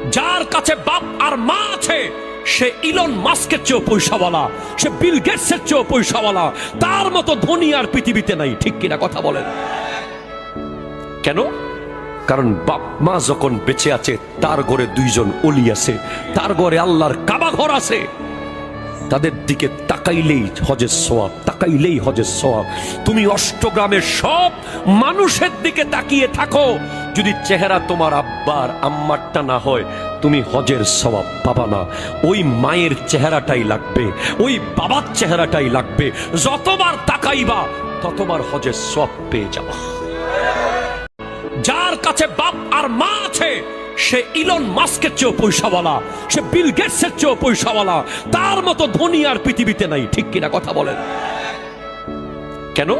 যার কাছে বাপ আর মা আছে সে ইলন মাস্কের চেয়েও পয়সাওয়ালা, সে বিল গেটসের চেয়েও পয়সাওয়ালা, তার মতো ধনী আর পৃথিবীতে নাই। ঠিক কিনা কথা বলেন? কেন? কারণ বাপ মা যখন বেঁচে আছে তার ঘরে দুইজন ওলি আছে, তার ঘরে আল্লাহর কাবা ঘর আছে। তাদের দিকে তাকাইলেই হজের সওয়াব, তাকাইলেই হজের সওয়াব। তুমি অষ্টগ্রামের সব মানুষের দিকে তাকিয়ে থাকো, যদি চেহারা তোমার আব্বার আম্মারটা না হয় তুমি হজের সওয়াব পাবা না। ওই মায়ের চেহারাটাই লাগবে, ওই বাবার চেহারাটাই লাগবে। যতবার তাকাইবা ততবার হজের সওয়াব পেয়ে যাবা। যার কাছে বাপ আর মা আছে সে ইলন মাস্কের চেয়েও পয়সাওয়ালা, সে বিল গেটসের চেয়েও পয়সাওয়ালা, তার মতো ধনী আর পৃথিবীতে নাই। ঠিক কিনা কথা বলেন? কেন?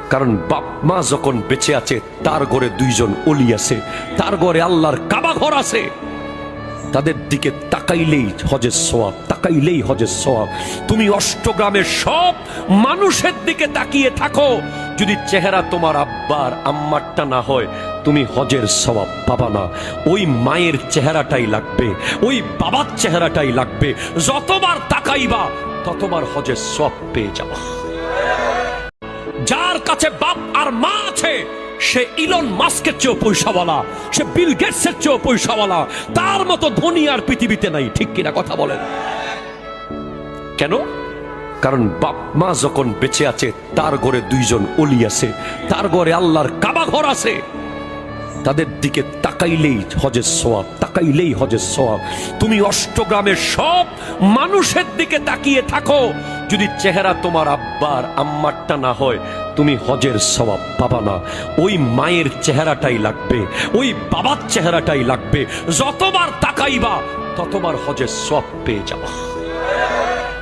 কারণ বাপ মা যখন বেঁচে আছে তার ঘরে দুইজন ওলি আছে, তার ঘরে আল্লাহর কাবা ঘর আছে। তাদের দিকে তাকাইলেই হজের সওয়াব, তাকাইলেই হজের সওয়াব। তুমি অষ্টগ্রামের সব মানুষের দিকে তাকিয়ে থাকো, যদি চেহারা তোমার আব্বার আম্মারটা না হয় তুমি হজের সওয়াব পাবা না। ওই মায়ের চেহারাটাই লাগবে, ওই বাবার চেহারাটাই লাগবে। যতবার তাকাইবা ততবার হজের সওয়াব পেয়ে যাবা। যার কাছে বাপ আর মা আছে সে ইলন মাস্কের চেয়েও পয়সাওয়ালা, সে বিল গেটসের চেয়েও পয়সাওয়ালা, তার মতো ধনী আর পৃথিবীতে নাই। ঠিক কিনা কথা বলেন? কেন? কারণ বাপ মা যখন বেঁচে আছে তার ঘরে দুইজন ওলি আছে, তার ঘরে আল্লাহর কাবা ঘর আছে। তাদের দিকে তাকাইলেই হজের সওয়াব, তাকাইলেই হজের সওয়াব। তুমি অষ্টগ্রামের সব মানুষের দিকে তাকিয়ে থাকো, যদি চেহারা তোমার আব্বার আম্মারটা না হয় তুমি হজের সওয়াব পাবা না। ওই মায়ের চেহারাটাই লাগবে, ওই বাবার চেহারাটাই লাগবে। যতবার তাকাইবা ততবার হজের সওয়াব পেয়ে যাবা।